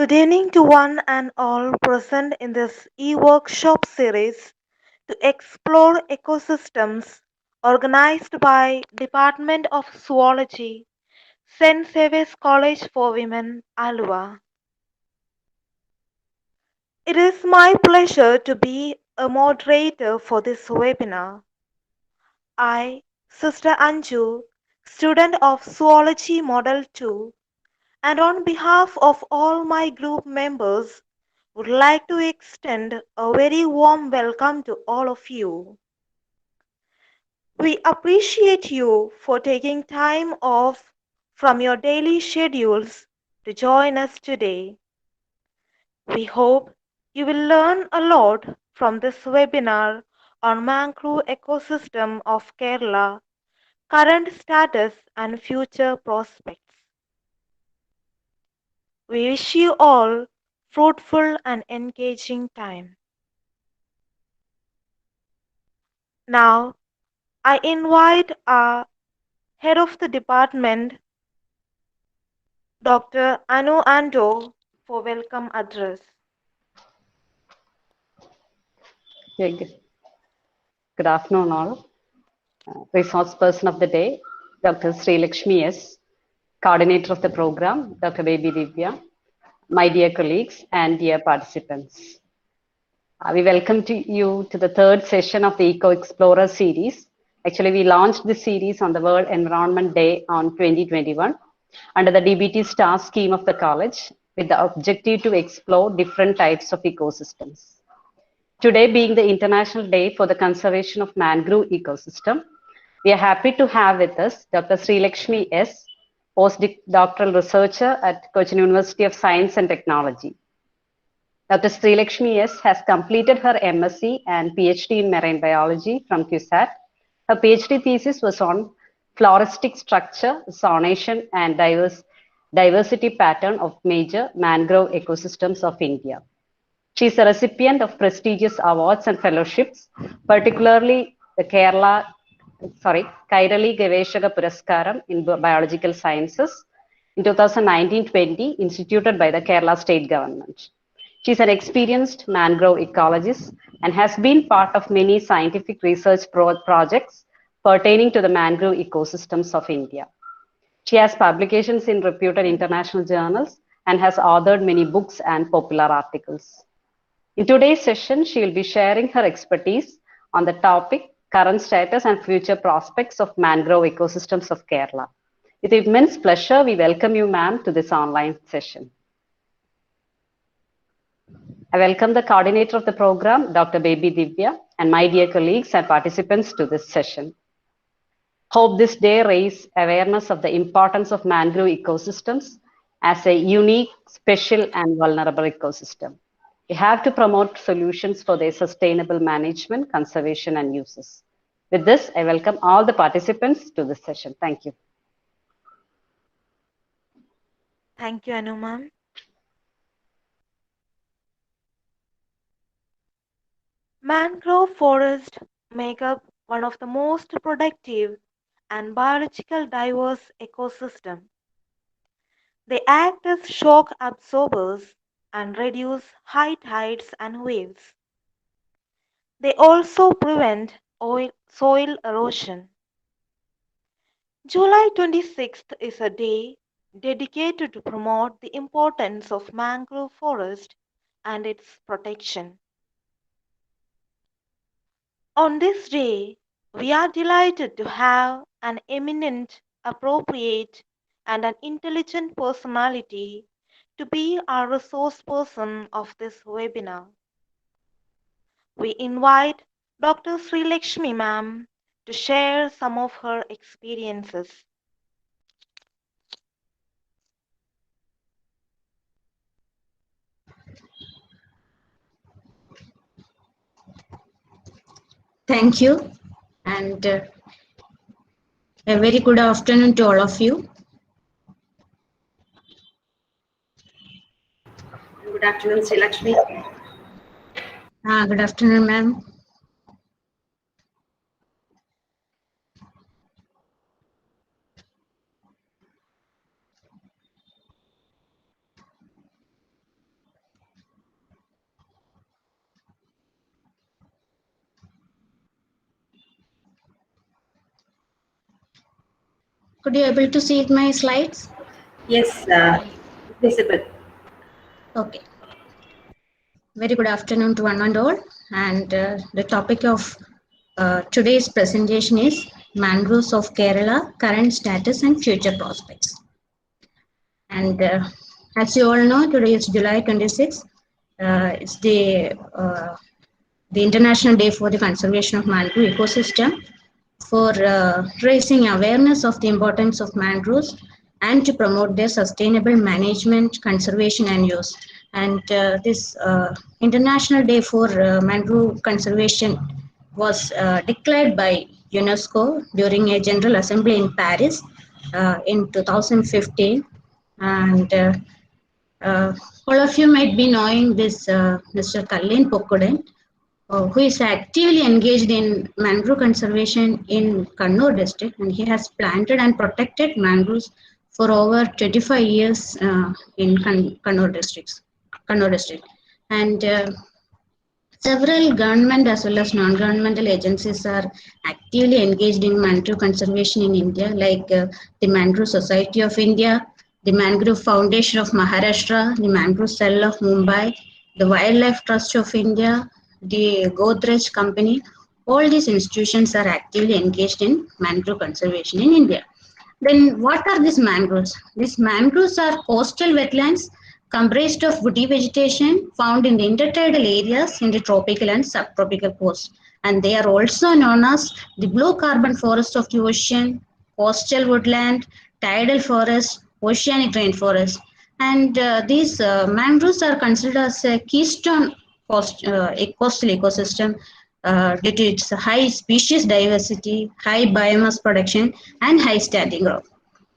Good evening to one and all present in this e-workshop series to explore ecosystems organized by Department of Zoology, St. Xavier's College for Women, Alua. It is my pleasure to be a moderator for this webinar. I, Sister Anju, student of Zoology Model 2, and on behalf of all my group members, would like to extend a very warm welcome to all of you. We appreciate you for taking time off from your daily schedules to join us today. We hope you will learn a lot from this webinar on mangrove ecosystem of Kerala, current status and future prospects. We wish you all fruitful and engaging time. Now, I invite our head of the department, Dr. Anu Ando, for welcome address. Yeah, good afternoon, all. Resource person of the day, Dr. Sri Lakshmi S., coordinator of the program, Dr. Baby Divya, my dear colleagues and dear participants. We welcome you to the third session of the Eco Explorer series. Actually, we launched this series on the World Environment Day on 2021 under the DBT STAR scheme of the college with the objective to explore different types of ecosystems. Today being the International Day for the Conservation of Mangrove Ecosystem, we are happy to have with us Dr. Sri Lakshmi S., postdoctoral researcher at Cochin University of Science and Technology. Dr. Sri Lakshmi S. has completed her MSc and PhD in marine biology from CUSAT. Her PhD thesis was on floristic structure, zonation, and diversity pattern of major mangrove ecosystems of India. She is a recipient of prestigious awards and fellowships, particularly the Kairali Gaveshaka Puraskaram in Biological Sciences in 2019-20, instituted by the Kerala state government. She is an experienced mangrove ecologist and has been part of many scientific research projects pertaining to the mangrove ecosystems of India. She has publications in reputed international journals and has authored many books and popular articles. In today's session, she will be sharing her expertise on the topic current status and future prospects of mangrove ecosystems of Kerala. With immense pleasure, we welcome you, ma'am, to this online session. I welcome the coordinator of the program, Dr. Baby Divya, and my dear colleagues and participants to this session. Hope this day raise awareness of the importance of mangrove ecosystems as a unique, special, and vulnerable ecosystem. We have to promote solutions for their sustainable management, conservation, and uses. With this, I welcome all the participants to this session. Thank you. Thank you, Anu ma'am. Mangrove forests make up one of the most productive and biological diverse ecosystem. They act as shock absorbers and reduce high tides and waves. They also prevent soil erosion. July 26th is a day dedicated to promote the importance of mangrove forest and its protection. On this day, we are delighted to have an eminent, appropriate, and an intelligent personality to be our resource person of this webinar. We invite Dr. Sri Lakshmi ma'am to share some of her experiences. Thank you, and a very good afternoon to all of you. Good afternoon, Sri Lakshmi. Good afternoon, ma'am. Could you able to see my slides? Yes, visible. Okay. Very good afternoon to one and all. And the topic of today's presentation is Mangroves of Kerala, current status and future prospects. And as you all know, today is July 26th. It's the International Day for the Conservation of Mangrove Ecosystem, for raising awareness of the importance of mangroves and to promote their sustainable management, conservation and use. And this International Day for Mangrove Conservation was declared by UNESCO during a General Assembly in Paris in 2015. And all of you might be knowing this Mr. Kallen Pokkudan, who is actively engaged in mangrove conservation in Kannur district, and he has planted and protected mangroves for over 25 years in Kannur district. And several government as well as non-governmental agencies are actively engaged in mangrove conservation in India, like the Mangrove Society of India, the Mangrove Foundation of Maharashtra, the Mangrove Cell of Mumbai, the Wildlife Trust of India, the Godrej Company. All these institutions are actively engaged in mangrove conservation in India. Then what are these mangroves? These mangroves are coastal wetlands comprised of woody vegetation found in the intertidal areas in the tropical and subtropical coast. And they are also known as the blue carbon forest of the ocean, coastal woodland, tidal forest, oceanic rainforest. And these mangroves are considered as a keystone coastal ecosystem due to its high species diversity, high biomass production, and high standing growth.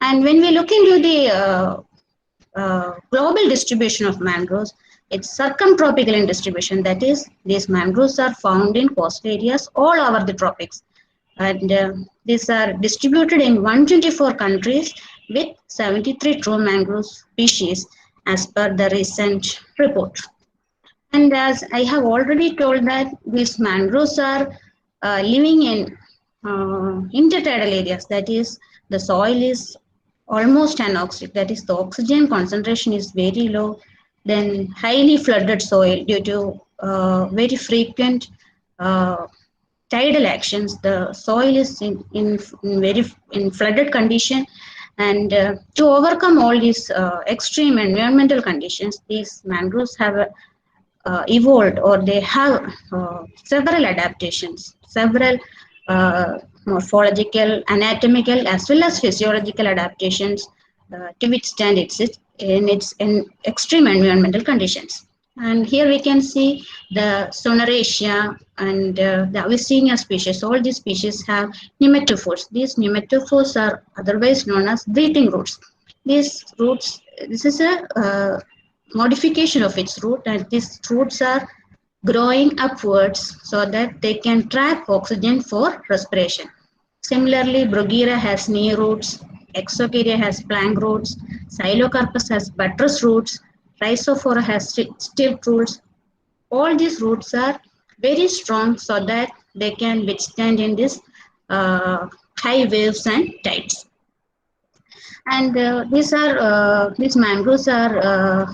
And when we look into the global distribution of mangroves, it's circumtropical in distribution. That is, these mangroves are found in coastal areas all over the tropics. And these are distributed in 124 countries with 73 true mangrove species as per the recent report. And as I have already told that these mangroves are living in intertidal areas, that is, the soil is almost anoxic, that is, the oxygen concentration is very low, then highly flooded soil due to very frequent tidal actions. The soil is in flooded condition, and to overcome all these extreme environmental conditions, these mangroves have evolved, or they have several adaptations, several morphological, anatomical, as well as physiological adaptations to withstand in extreme environmental conditions. And here we can see the Sonaracea and the Avicennia species. All these species have pneumatophores. These pneumatophores are otherwise known as breathing roots. These roots, this is a modification of its root, and these roots are growing upwards so that they can trap oxygen for respiration. Similarly, Bruguiera has knee roots, Exocaria has plank roots, Xylocarpus has buttress roots, Rhizophora has stilt roots. All these roots are very strong so that they can withstand in this high waves and tides. And these mangroves are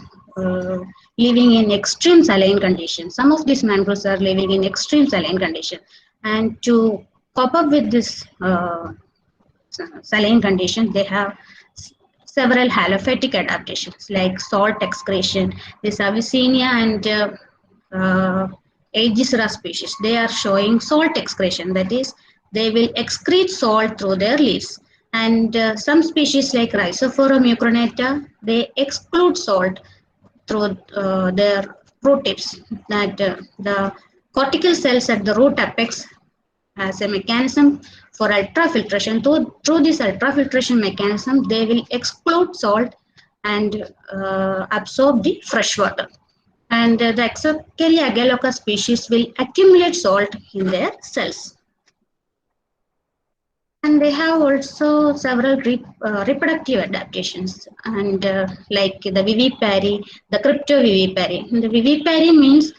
living in extreme saline conditions. Some of these mangroves are living in extreme saline condition, and to cope up with this saline condition, they have several halophytic adaptations like salt excretion. This Avicennia and Aegysera species, they are showing salt excretion. That is, they will excrete salt through their leaves. And some species like Rhizophora mucronata, they exclude salt through their root tips. That the cortical cells at the root apex has a mechanism for ultrafiltration. Through this ultrafiltration mechanism, they will exclude salt and absorb the fresh water. And the Exocaria agalloca species will accumulate salt in their cells. And they have also several reproductive adaptations, and like the vivipary, the cryptovivipary. And the vivipary means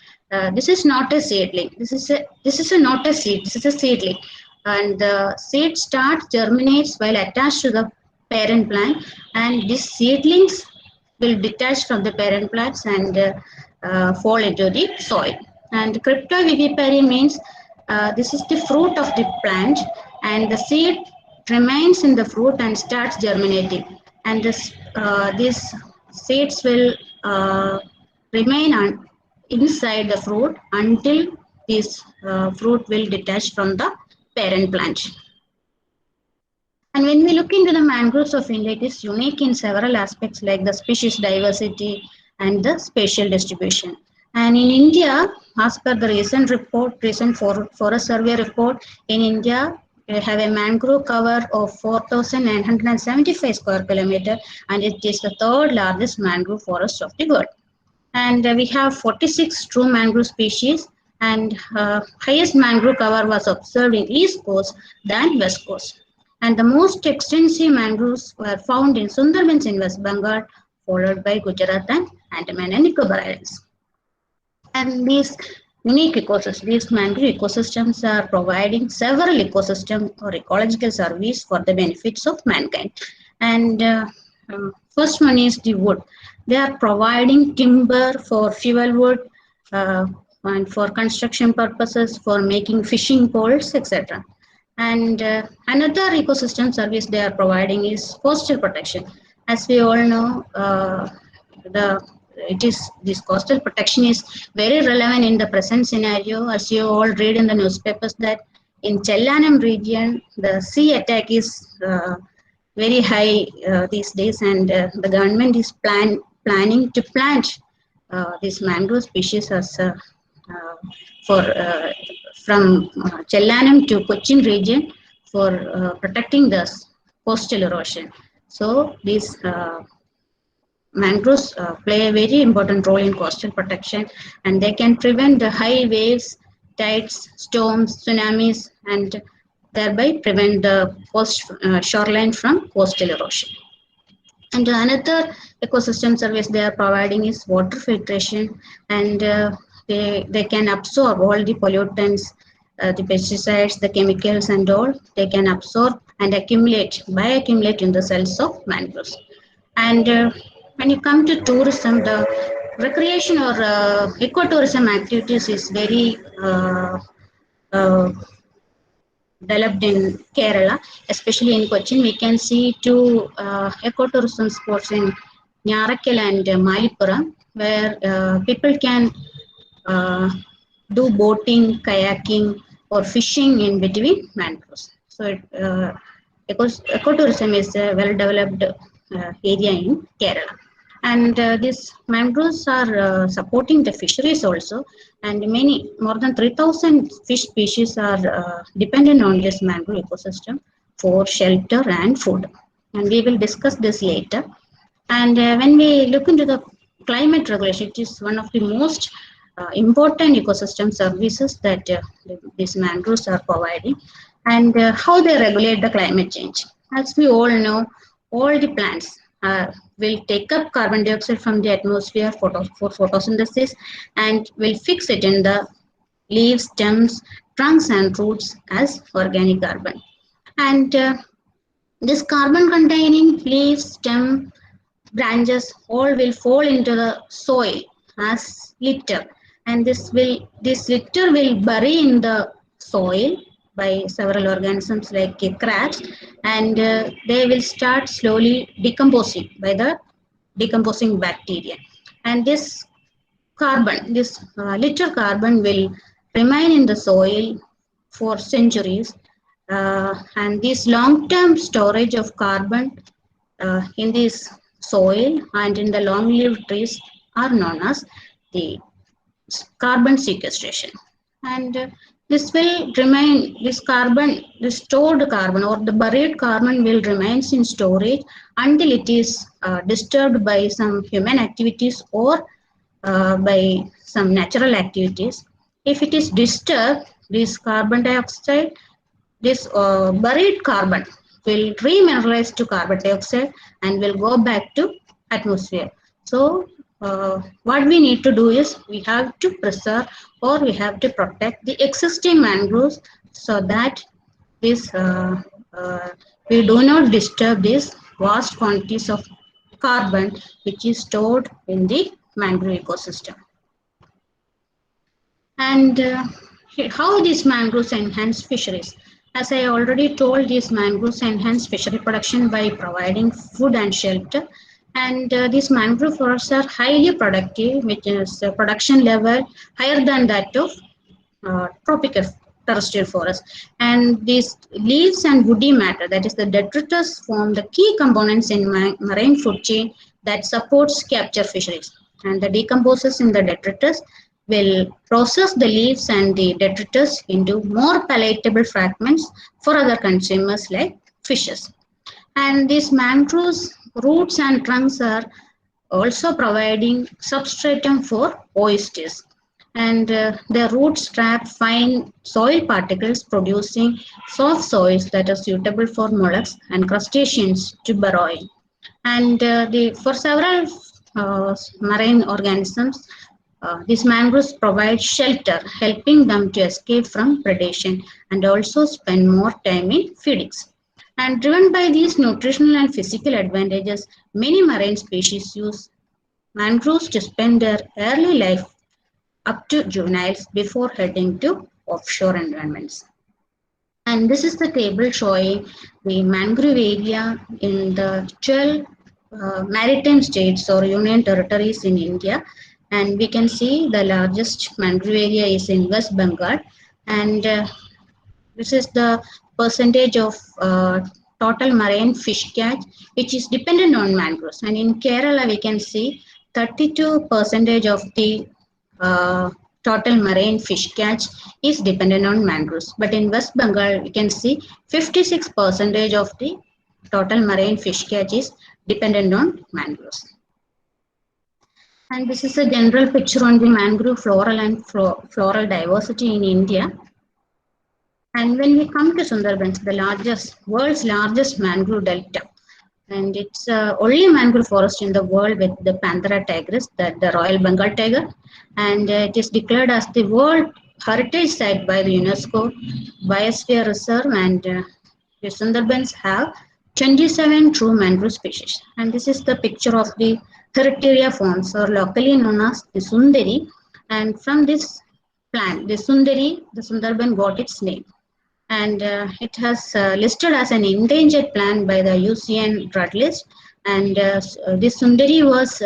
this is not a seedling. This is not a seed. This is a seedling, and the seed germinates while attached to the parent plant, and these seedlings will detach from the parent plants and fall into the soil. And cryptovivipary means this is the fruit of the plant, and the seed remains in the fruit and starts germinating. And these seeds will remain inside the fruit until this fruit will detach from the parent plant. And when we look into the mangroves of India, it is unique in several aspects like the species diversity and the spatial distribution. And in India, as per the recent forest survey report, in India, we have a mangrove cover of 4,975 square kilometer, and it is the third largest mangrove forest of the world. And we have 46 true mangrove species, and highest mangrove cover was observed in East Coast than West Coast. And the most extensive mangroves were found in Sundarbans in West Bengal, followed by Gujarat and Andaman and Nicobar Islands. And these unique ecosystems, these mangrove ecosystems are providing several ecosystem or ecological service for the benefits of mankind. And first one is the wood. They are providing timber for fuel wood and for construction purposes, for making fishing poles, etc. And another ecosystem service they are providing is coastal protection. As we all know, this coastal protection is very relevant in the present scenario. As you all read in the newspapers that in Chellanam region, the sea attack is very high these days, and the government is planning to plant these mangrove species as from Chellanam to Cochin region for protecting the coastal erosion. So these mangroves play a very important role in coastal protection, and they can prevent the high waves, tides, storms, tsunamis, and thereby prevent the shoreline from coastal erosion. And another ecosystem service they are providing is water filtration, and they can absorb all the pollutants, the pesticides, the chemicals, and all. They can absorb and bioaccumulate in the cells of mangroves. And when you come to tourism, the recreation or ecotourism activities is very developed in Kerala, especially in Cochin. We can see two ecotourism spots in Nyarakal and Malippuram, where people can do boating, kayaking, or fishing in between mangroves. So, ecotourism is a well-developed area in Kerala. And these mangroves are supporting the fisheries also, and more than 3,000 fish species are dependent on this mangrove ecosystem for shelter and food. And we will discuss this later. And when we look into the climate regulation, it is one of the most important ecosystem services that these mangroves are providing, and how they regulate the climate change. As we all know, all the plants will take up carbon dioxide from the atmosphere for photosynthesis and will fix it in the leaves, stems, trunks, and roots as organic carbon. And this carbon containing leaves, stem, branches all will fall into the soil as litter, and this litter will bury in the soil by several organisms like crabs, and they will start slowly decomposing by the decomposing bacteria. And this litter carbon will remain in the soil for centuries, and this long-term storage of carbon in this soil and in the long-lived trees are known as the carbon sequestration. And this will remain, the stored carbon or the buried carbon will remain in storage until it is disturbed by some human activities or by some natural activities. If it is disturbed, this carbon dioxide, this buried carbon will remineralize to carbon dioxide and will go back to atmosphere. So what we need to do is we have to preserve or we have to protect the existing mangroves so that this we do not disturb this vast quantities of carbon which is stored in the mangrove ecosystem. And how these mangroves enhance fisheries? As I already told, these mangroves enhance fishery production by providing food and shelter. And these mangrove forests are highly productive, which is a production level higher than that of tropical terrestrial forest. And these leaves and woody matter, that is the detritus, form the key components in marine food chain that supports capture fisheries. And the decomposers in the detritus will process the leaves and the detritus into more palatable fragments for other consumers like fishes. And these mangroves roots and trunks are also providing substratum for oysters. And their roots trap fine soil particles, producing soft soils that are suitable for mollusks and crustaceans to burrow in. And for several marine organisms, these mangroves provide shelter, helping them to escape from predation and also spend more time in feedings. And driven by these nutritional and physical advantages, many marine species use mangroves to spend their early life up to juveniles before heading to offshore environments. And this is the table showing the mangrove area in the 12 maritime states or union territories in India. And we can see the largest mangrove area is in West Bengal. And this is the percentage of total marine fish catch, which is dependent on mangroves. And in Kerala, we can see 32% of the total marine fish catch is dependent on mangroves. But in West Bengal, we can see 56% of the total marine fish catch is dependent on mangroves. And this is a general picture on the mangrove floral and floral diversity in India. And when we come to Sundarbans, the world's largest mangrove delta, and it's only mangrove forest in the world with the Panthera tigris, the Royal Bengal tiger, and it is declared as the World Heritage Site by the UNESCO Biosphere Reserve. And the Sundarbans have 27 true mangrove species. And this is the picture of the Heritiera forms, or locally known as the Sundari. And from this plant, the Sundari, the Sundarban got its name. And it has listed as an endangered plant by the UCN Drug List. And this Sundari was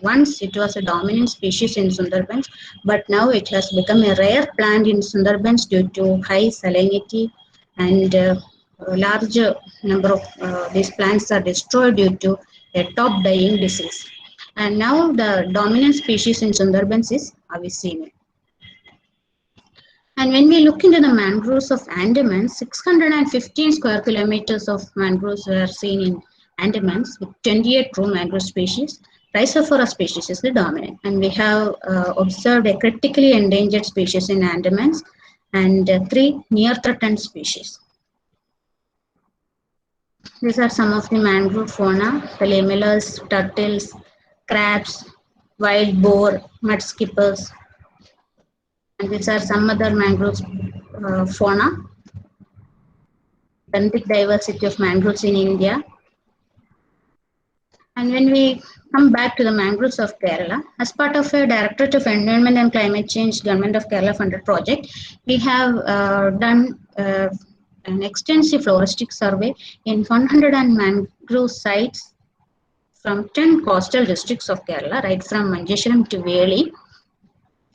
once it was a dominant species in Sundarbans, but now it has become a rare plant in Sundarbans due to high salinity, and a larger number of these plants are destroyed due to a top dying disease. And now the dominant species in Sundarbans is Avicennia. And when we look into the mangroves of Andaman, 615 square kilometers of mangroves were seen in Andamans with 28 true mangrove species. Rhizophora species is the dominant. And we have observed a critically endangered species in Andamans and 3 near threatened species. These are some of the mangrove fauna: the lemurs, turtles, crabs, wild boar, mud skippers. And these are some other mangrove fauna. Benthic diversity of mangroves in India. And when we come back to the mangroves of Kerala, as part of a Directorate of Environment and Climate Change Government of Kerala funded project, we have done an extensive floristic survey in 100 mangrove sites from 10 coastal districts of Kerala, right from Manjeshwaram to Veli.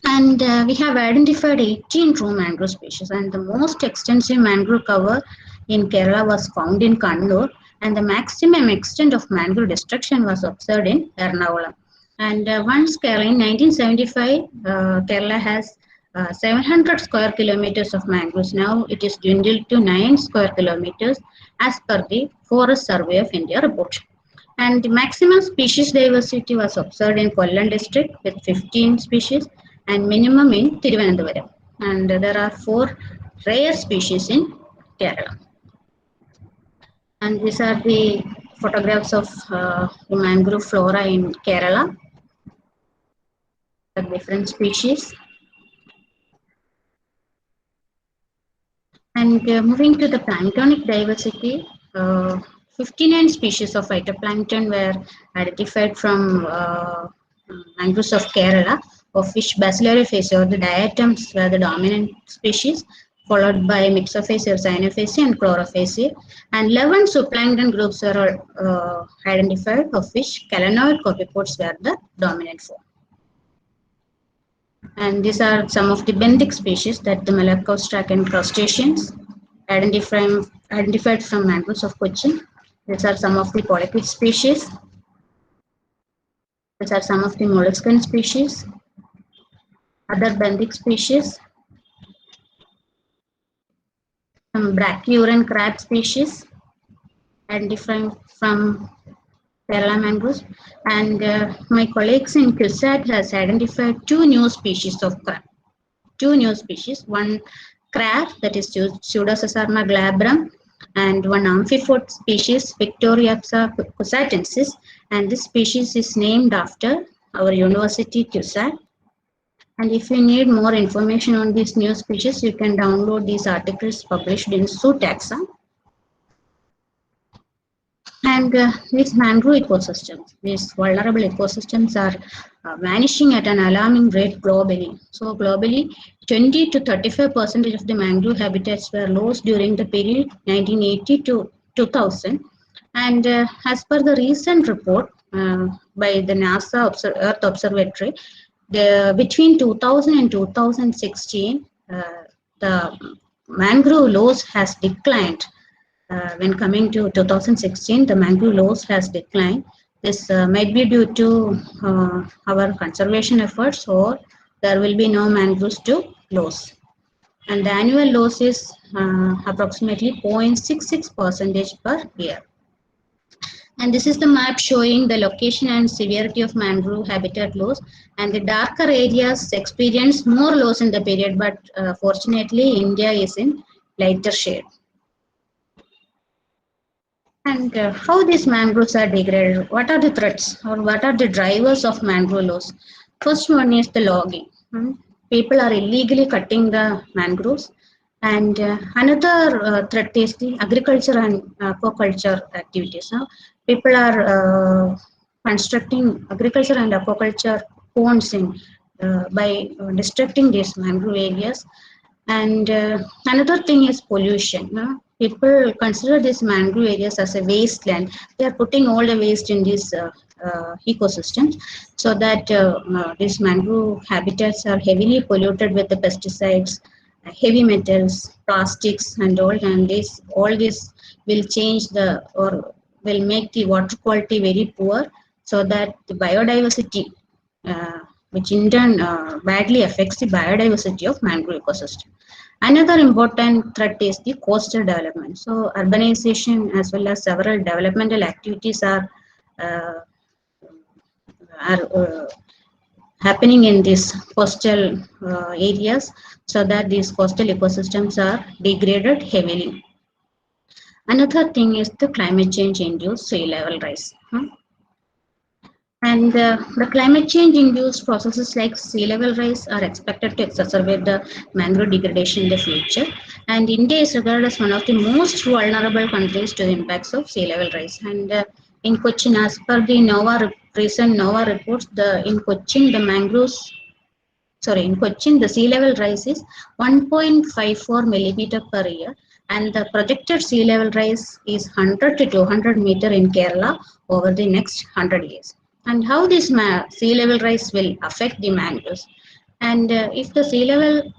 And we have identified 18 true mangrove species, and the most extensive mangrove cover in Kerala was found in Kannur, and the maximum extent of mangrove destruction was observed in Ernakulam. And once Kerala, in 1975, Kerala has 700 square kilometers of mangroves. Now it is dwindled to 9 square kilometers as per the Forest Survey of India report. And the maximum species diversity was observed in Kollam district with 15 species, and minimum in Thiruvananthapuram. And there are 4 rare species in Kerala. And these are the photographs of the mangrove flora in Kerala, the different species. And moving to the planktonic diversity, 59 species of phytoplankton were identified from mangroves of Kerala, of which Basilariofaceae or the diatoms were the dominant species, followed by Myxophaceae, Cyanophaceae, and Chlorophaceae. And 11 zooplankton groups were identified, of which calanoid copepods were the dominant form. And these are some of the benthic species that the Malacostracan crustaceans identified from mangroves of Cochin. These are some of the polypid species. These are some of the molluscan species, other benthic species, some brachyuran crab species identified from Kerala mangroves. And my colleagues in CUSAT has identified two new species of crab. Two new species, one crab that is Pseudosesarma glabrum, and one amphipod species Victoriapsa cusatensis, and this species is named after our university CUSAT. And if you need more information on these new species, you can download these articles published in Zootaxa. And these mangrove ecosystems, these vulnerable ecosystems are vanishing at an alarming rate globally. So globally, 20 to 35% of the mangrove habitats were lost during the period 1980 to 2000. And as per the recent report by the NASA Earth Observatory, between 2000 and 2016, the mangrove loss has declined. When coming to 2016, the mangrove loss has declined. This might be due to our conservation efforts, or there will be no mangroves to lose. And the annual loss is approximately 0.66% per year. And this is the map showing the location and severity of mangrove habitat loss. And the darker areas experience more loss in the period, but fortunately, India is in lighter shade. And how these mangroves are degraded? What are the threats or what are the drivers of mangrove loss? First one is the logging. People are illegally cutting the mangroves. And another threat is the agriculture and aquaculture activities. People are constructing agriculture and aquaculture ponds by destructing these mangrove areas. And another thing is pollution. People consider these mangrove areas as a wasteland. They are putting all the waste in these ecosystems, so that these mangrove habitats are heavily polluted with the pesticides, heavy metals, plastics, and all. And all this will change or will make the water quality very poor, so that the biodiversity, which in turn badly affects the biodiversity of mangrove ecosystem. Another important threat is the coastal development. So urbanization as well as several developmental activities are happening in these coastal areas, so that these coastal ecosystems are degraded heavily. Another thing is the climate change induced sea level rise. And the climate change induced processes like sea level rise are expected to exacerbate the mangrove degradation in the future. And India is regarded as one of the most vulnerable countries to the impacts of sea level rise. And in Cochin, as per the recent NOVA reports, in Cochin the sea level rise is 1.54 millimeter per year, and the projected sea level rise is 100 to 200 meter in Kerala over the next 100 years. And how this sea level rise will affect the mangroves? And if the sea level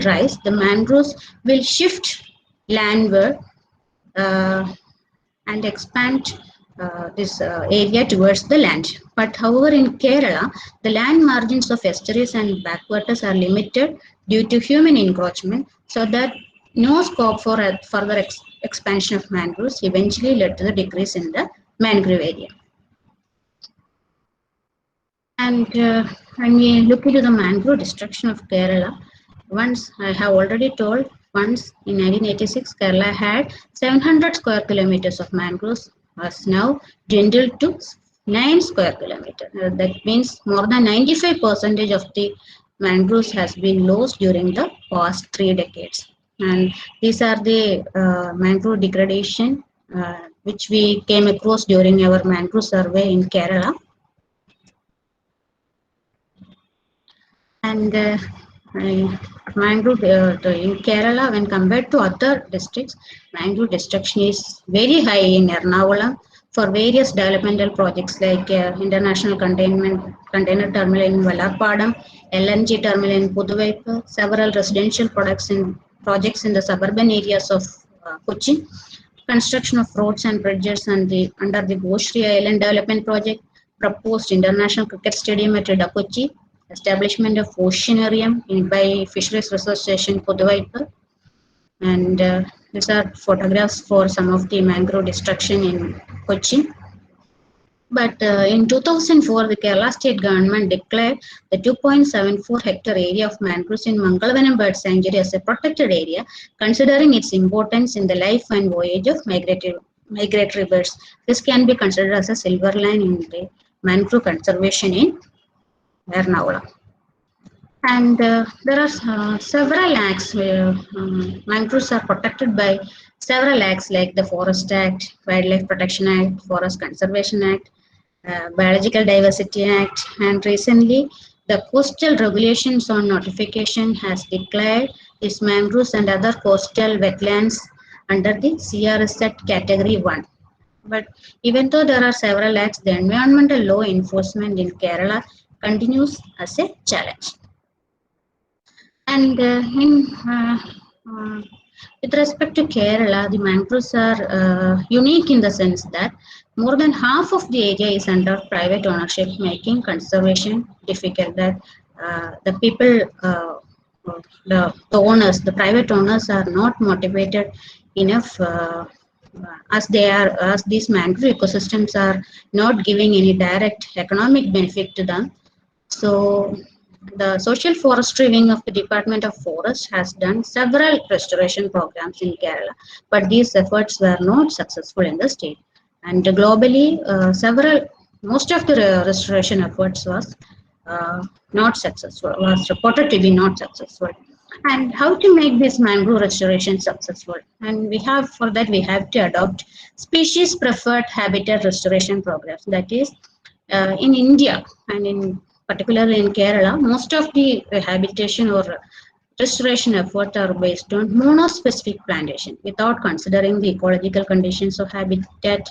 rise, the mangroves will shift landward and expand this area towards the land. But however, in Kerala, the land margins of estuaries and backwaters are limited due to human encroachment, so that no scope for further expansion of mangroves eventually led to the decrease in the mangrove area. And when we look into the mangrove destruction of Kerala, once I have already told, once in 1986, Kerala had 700 square kilometers of mangroves, was now dwindled to 9 square kilometers. That means more than 95% of the mangroves has been lost during the past 3 decades. And these are the mangrove degradation which we came across during our mangrove survey in Kerala. And mangrove in Kerala, when compared to other districts, mangrove destruction is very high in Ernakulam for various developmental projects like International Container Terminal in Vallarpadam, LNG Terminal in Puduvaipur, several residential projects in the suburban areas of Kochi, construction of roads and bridges under the Goshri Island Development Project, proposed International Cricket Stadium at Kochi, establishment of oceanarium by Fisheries Research Station Puduvaipur, and these are photographs for some of the mangrove destruction in Kochi. But in 2004, the Kerala state government declared the 2.74 hectare area of mangroves in Mangalavaram Bird Sanctuary as a protected area, considering its importance in the life and voyage of migratory birds. This can be considered as a silver line in the mangrove conservation in Ernakulam. And there are several acts where mangroves are protected by several acts like the Forest Act, Wildlife Protection Act, Forest Conservation Act, Biological Diversity Act, and recently the Coastal Regulations on Notification has declared these mangroves and other coastal wetlands under the CRZ Category 1. But even though there are several acts, the environmental law enforcement in Kerala continues as a challenge. And with respect to Kerala, the mangroves are unique in the sense that more than half of the area is under private ownership, making conservation difficult. That the people, the owners, the private owners are not motivated enough as these mangrove ecosystems are not giving any direct economic benefit to them. So the Social Forestry Wing of the Department of Forest has done several restoration programs in Kerala, but these efforts were not successful in the state. And globally, most of the restoration efforts was not successful, was reported to be not successful. And how to make this mangrove restoration successful? And for that we have to adopt species preferred habitat restoration programs. That is, in India and particularly in Kerala, most of the rehabilitation or restoration efforts are based on monospecific plantation without considering the ecological conditions of habitat,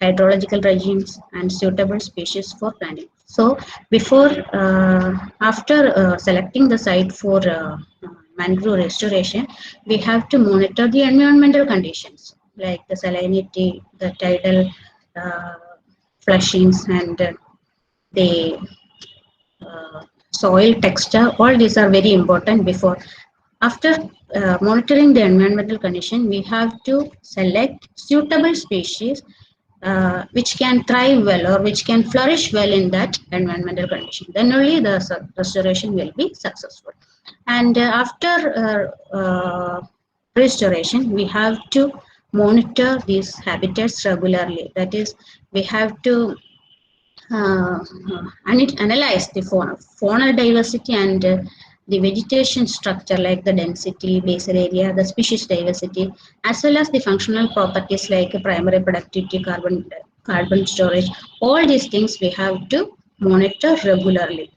hydrological regimes, and suitable species for planting. So after selecting the site for mangrove restoration, we have to monitor the environmental conditions like the salinity, the tidal flushings, and the soil texture. All these are very important before. After monitoring the environmental condition, we have to select suitable species which can thrive well or which can flourish well in that environmental condition. Then only the restoration will be successful. And after restoration, we have to monitor these habitats regularly. That is, we have to analyze the faunal diversity and the vegetation structure like the density, basal area, the species diversity, as well as the functional properties like primary productivity, carbon storage. All these things we have to monitor regularly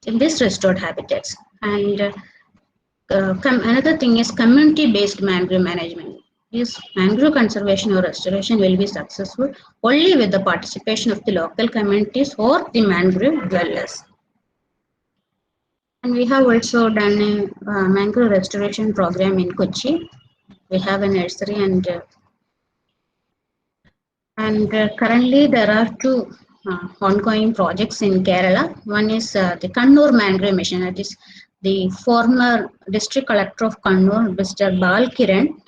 in these restored habitats. And another thing is community-based mangrove management. This mangrove conservation or restoration will be successful only with the participation of the local communities or the mangrove dwellers. And we have also done a mangrove restoration program in Kochi. We have a nursery and currently there are two ongoing projects in Kerala. One is the Kannur Mangrove Mission. That is the former district collector of Kannur, Mr. Bal Kiran.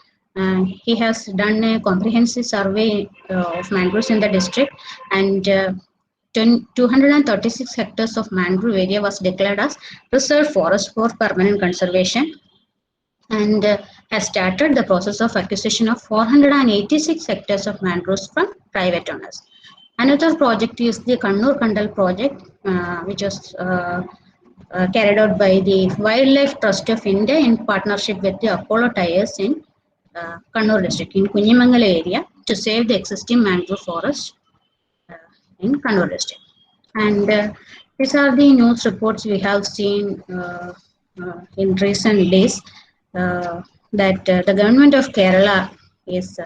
He has done a comprehensive survey of mangroves in the district, and 236 hectares of mangrove area was declared as reserve forest for permanent conservation, and has started the process of acquisition of 486 hectares of mangroves from private owners. Another project is the Kannur Kandal project, which was carried out by the Wildlife Trust of India in partnership with the Apollo Tyres in Kannur district in Kunjimangala area to save the existing mangrove forest in Kannur district. And these are the news reports we have seen in recent days that the government of Kerala is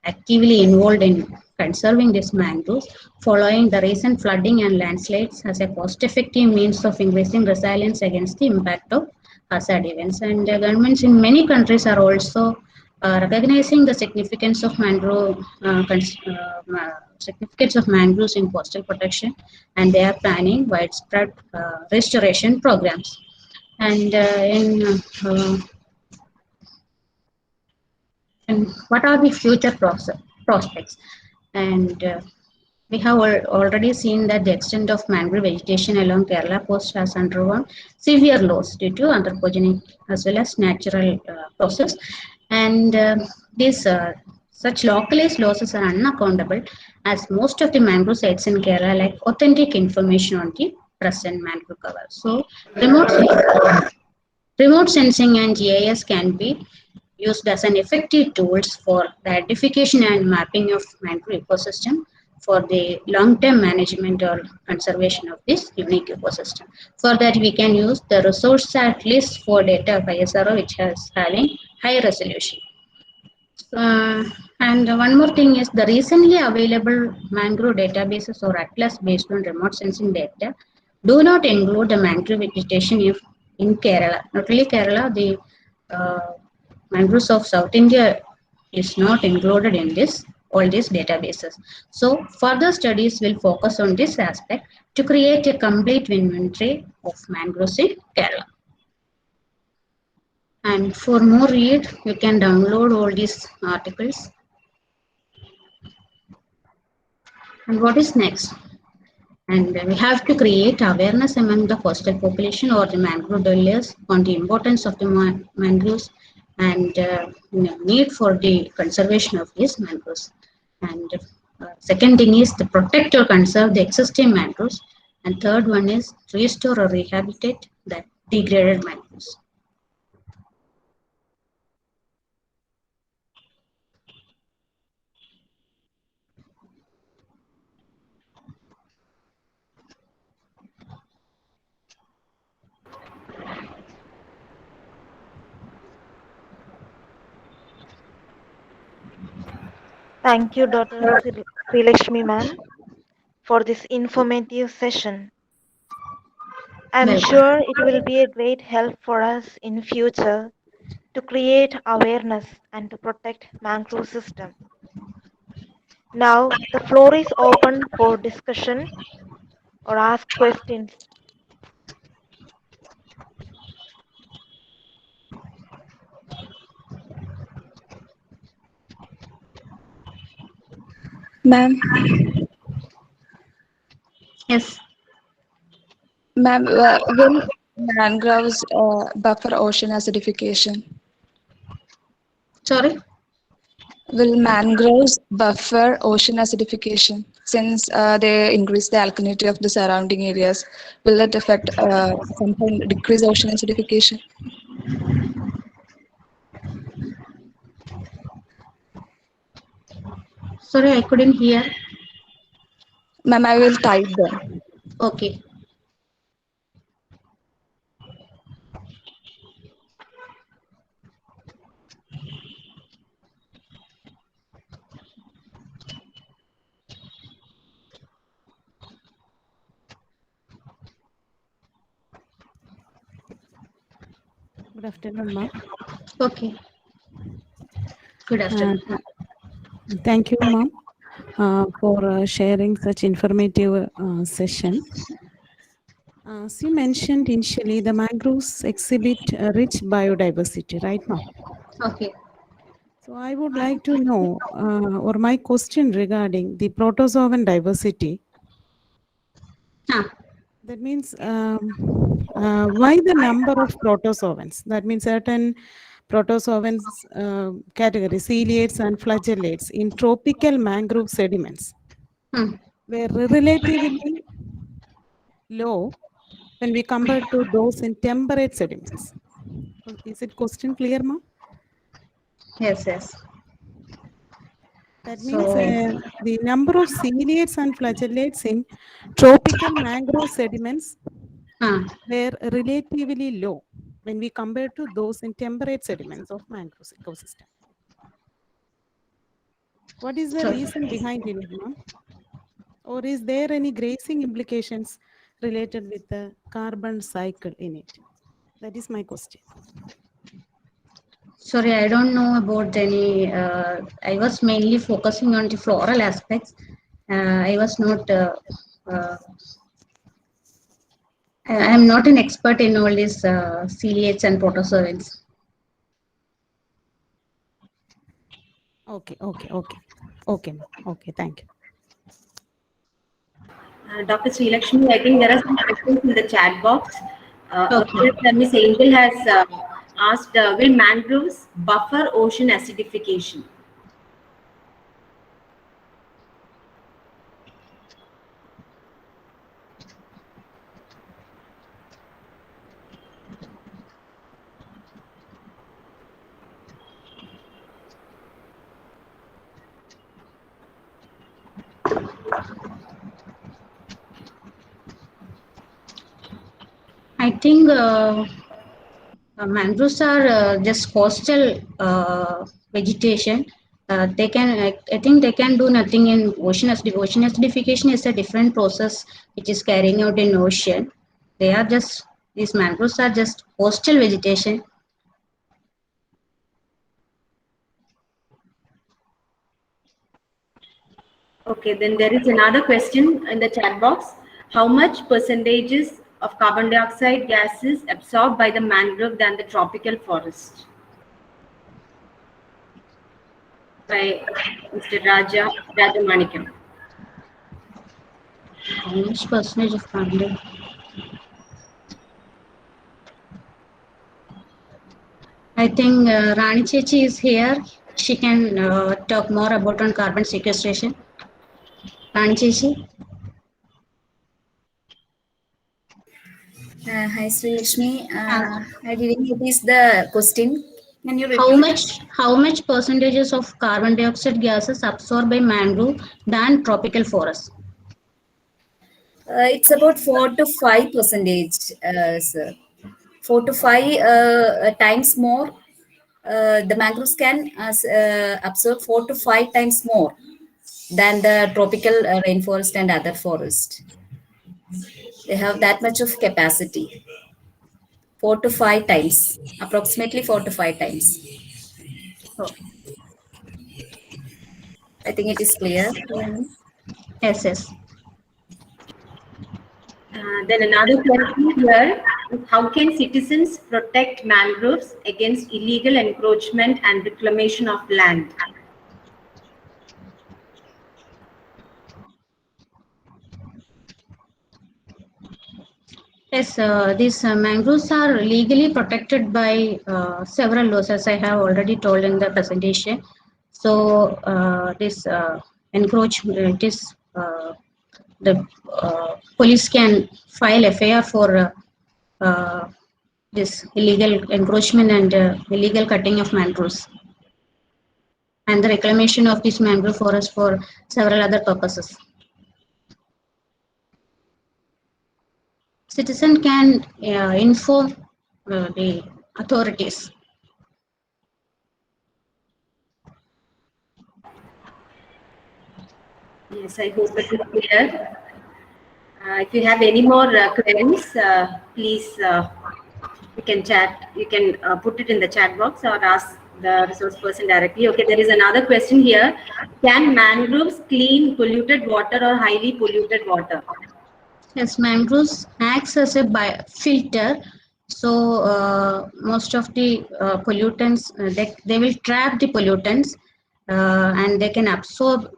actively involved in conserving these mangroves following the recent flooding and landslides as a cost-effective means of increasing resilience against the impact of hazard events. And governments in many countries are also recognizing the significance of significance of mangroves in coastal protection, and they are planning widespread restoration programs. And and what are the future prospects? And we have already seen that the extent of mangrove vegetation along Kerala coast has undergone severe loss due to anthropogenic as well as natural process. And these such localized losses are unaccountable, as most of the mangrove sites in Kerala lack authentic information on the present mangrove cover. So remote sensing and GIS can be used as an effective tools for the identification and mapping of mangrove ecosystem for the long-term management or conservation of this unique ecosystem. For that, we can use the ResourceSat list for data of ISRO, which has having high resolution. And one more thing is the recently available mangrove databases or atlas based on remote sensing data do not include the mangrove vegetation in Kerala. Not only Kerala, the mangroves of South India is not included in all these databases. So further studies will focus on this aspect to create a complete inventory of mangroves in Kerala. And for more read, you can download all these articles. And what is next? And we have to create awareness among the coastal population or the mangrove dwellers on the importance of the mangroves and need for the conservation of these mangroves. And second thing is to protect or conserve the existing mangroves. And third one is restore or rehabilitate the degraded mangroves. Thank you, Dr. Srilakshmi ma'am, for this informative session. I'm Welcome. sure it will be a great help for us in future to create awareness and to protect mangrove system. Now the floor is open for discussion or ask questions. Ma'am, Yes. ma'am, will mangroves buffer ocean acidification? Sorry. Will mangroves buffer ocean acidification since they increase the alkalinity of the surrounding areas? Will that affect sometime decrease ocean acidification? Sorry, I couldn't hear. Ma'am, I will type them. Okay. Good afternoon, ma'am. Okay. Good afternoon. Thank you, ma'am, for sharing such informative session. As you mentioned initially, the mangroves exhibit rich biodiversity, right, ma'am? Okay. So I would like to know, or my question regarding the protozoan diversity. That means why the number of protozoans? That means certain protozoans categories, ciliates and flagellates in tropical mangrove sediments were relatively low when we compare to those in temperate sediments. Is it question clear, ma'am? Yes, yes. That So, means the number of ciliates and flagellates in tropical mangrove sediments were relatively low when we compare to those in temperate sediments of mangrove ecosystem. What is the reason behind it, ma'am? Or is there any grazing implications related with the carbon cycle in it? That is my question. sorry, I don't know about any. I was mainly focusing on the floral aspects. I was not. I am not an expert in all these ciliates and protozoans. Okay, ma'am. Okay, thank you. Dr. Srilakshmi, I think there are some questions in the chat box. Okay. Earlier, Ms. Angel has asked, will mangroves buffer ocean acidification? I think mangroves are just coastal vegetation. They can, I think, they can do nothing in ocean acidification. Ocean acidification is a different process which is carrying out in ocean. They are just, these mangroves are just coastal vegetation. Okay, then there is another question in the chat box. How much percentages of carbon dioxide gas is absorbed by the mangrove than the tropical forest? By Mr. Rajamanikam. How much percentage of carbon? I think Rani Chechi is here. She can talk more about on carbon sequestration. Rani Chechi. Hi, Sri Lakshmi. I didn't notice the question. Can you repeat? How much percentages of carbon dioxide gases absorbed by mangrove than tropical forest? It's about 4 to 5%, sir. 4 to 5 times more. The mangroves can absorb 4 to 5 times more than the tropical rainforest and other forest. They have that much of capacity. 4 to 5 times, approximately 4 to 5 times. Oh, I think it is clear. yes, yes. Then another question here is, how can citizens protect mangroves against illegal encroachment and reclamation of land? Yes, these mangroves are legally protected by several laws, as I have already told in the presentation. So, this encroachment, it is the police can file FIR for this illegal encroachment and illegal cutting of mangroves, and the reclamation of this mangrove forest for several other purposes. Citizen can inform the authorities. Yes, I hope it is clear. If you have any more queries, please, you can chat. You can put it in the chat box or ask the resource person directly. Okay, there is another question here. Can mangroves clean polluted water or highly polluted water? Yes, mangroves acts as a filter. So most of the pollutants, they will trap the pollutants and they can absorb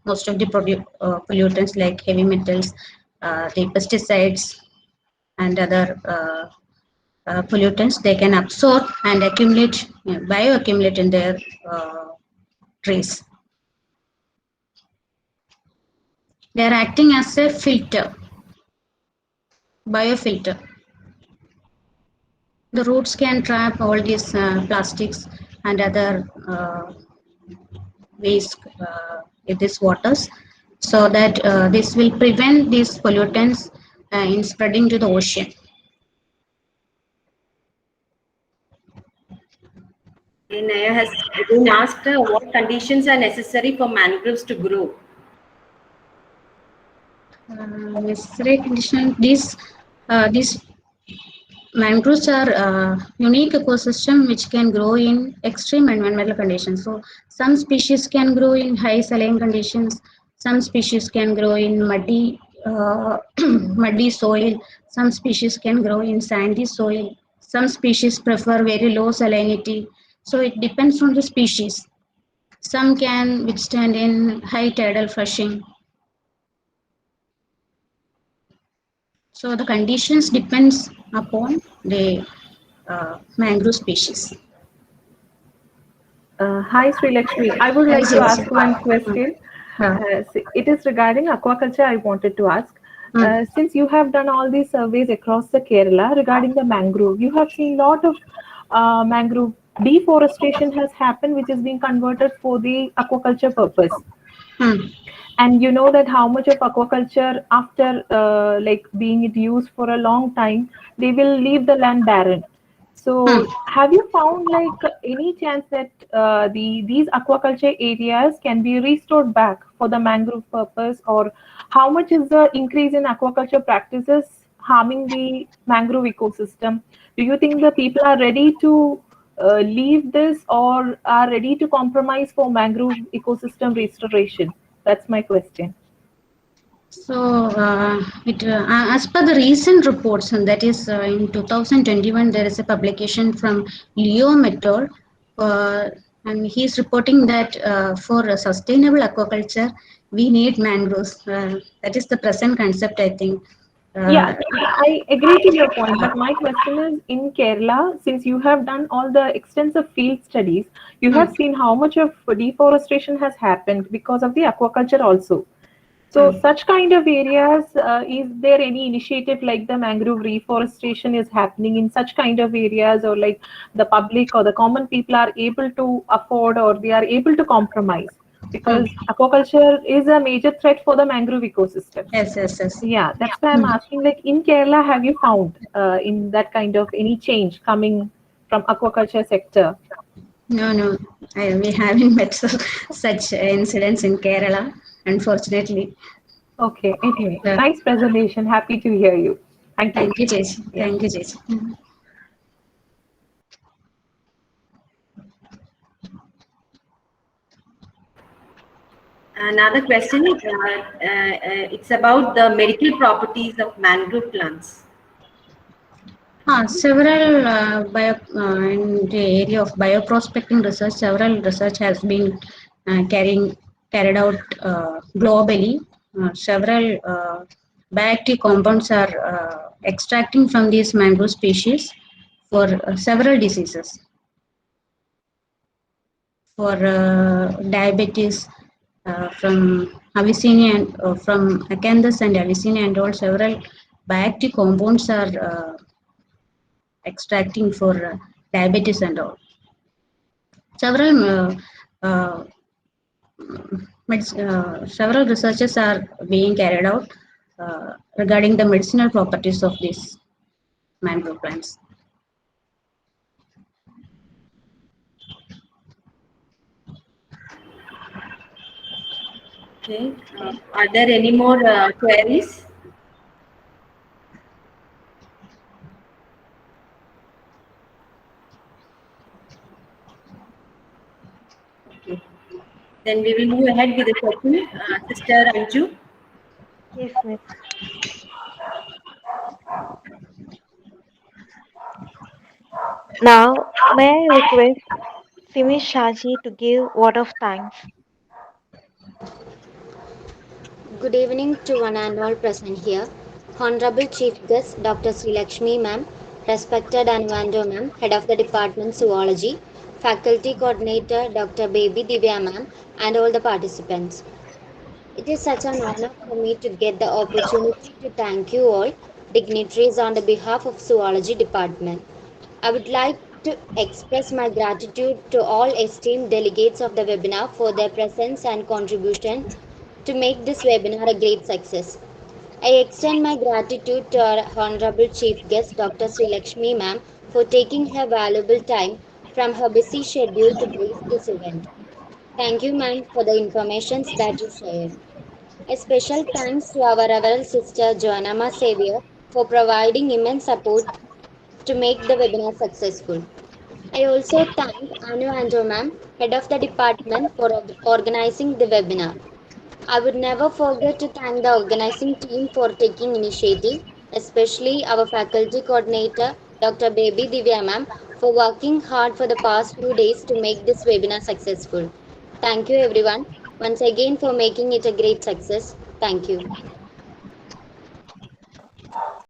most of the pollutants like heavy metals, the pesticides and other pollutants. They can absorb and accumulate, bioaccumulate in their trees. They are acting as a filter. biofilter. The roots can trap all these plastics and other waste in these waters, so that this will prevent these pollutants in spreading to the ocean. Naya has been asked what conditions are necessary for mangroves to grow. Necessary condition. These mangroves are unique ecosystem which can grow in extreme environmental conditions. So some species can grow in high saline conditions. Some species can grow in muddy soil. Some species can grow in sandy soil. Some species prefer very low salinity. So it depends on the species. Some can withstand in high tidal flushing. So the conditions depends upon the mangrove species. Hi, Sri Lakshmi. I would like to ask one question. It is regarding aquaculture. I wanted to ask. Since you have done all these surveys across the Kerala regarding the mangrove, you have seen a lot of mangrove deforestation has happened, which is being converted for the aquaculture purpose. And you know that how much of aquaculture after like being it used for a long time, they will leave the land barren. So have you found like any chance that these aquaculture areas can be restored back for the mangrove purpose, or how much is the increase in aquaculture practices harming the mangrove ecosystem? Do you think the people are ready to leave this or are ready to compromise for mangrove ecosystem restoration? That's my question. So, as per the recent reports, and that is in 2021, there is a publication from Leo Metol, and he's reporting that for a sustainable aquaculture, we need mangroves. That is the present concept, I think. Yeah, I agree to your point, but my question is in Kerala, since you have done all the extensive field studies, you have seen how much of deforestation has happened because of the aquaculture also. So such kind of areas, is there any initiative like the mangrove reforestation is happening in such kind of areas, or like the public or the common people are able to afford or they are able to compromise? Because aquaculture is a major threat for the mangrove ecosystem. Yes. Yeah, that's why I'm asking, like in Kerala, have you found in that kind of any change coming from aquaculture sector? No, we haven't met such incidents in Kerala, unfortunately. Okay, anyway, nice presentation. Happy to hear you. Thank you. Thank you, Jason. Yeah. Thank you, Jason. Another question is, it's about the medical properties of mangrove plants. Several in the area of bioprospecting research, several research has been carried out globally. Several bioactive compounds are extracting from these mangrove species for several diseases. For diabetes, from Avicennia and from Acanthus and Avicennia and all, several bioactive compounds are extracting for diabetes and all. Several several researches are being carried out regarding the medicinal properties of these mangrove plants. Okay. Are there any more queries? Okay. Then we will move ahead with the question. Sister Anju. Yes, Miss. Now, may I request Simi Shaji to give word of thanks? Good evening to one and all present here. Honorable Chief Guest Dr. Sri Lakshmi Ma'am, respected Anuvando Ma'am, Head of the Department Zoology, Faculty Coordinator Dr. Baby Divya Ma'am, and all the participants. It is such an honor for me to get the opportunity to thank you all dignitaries on the behalf of Zoology Department. I would like to express my gratitude to all esteemed delegates of the webinar for their presence and contribution to make this webinar a great success. I extend my gratitude to our Honorable Chief Guest, Dr. Sri Lakshmi Ma'am, for taking her valuable time from her busy schedule to grace this event. Thank you, ma'am, for the information that you shared. A special thanks to our Reverend Sister Joanna Xavier for providing immense support to make the webinar successful. I also thank Anu Anjo ma'am, head of the department, for organizing the webinar. I would never forget to thank the organizing team for taking initiative, especially our faculty coordinator, Dr. Baby Divya ma'am, for working hard for the past few days to make this webinar successful. Thank you everyone once again for making it a great success. Thank you.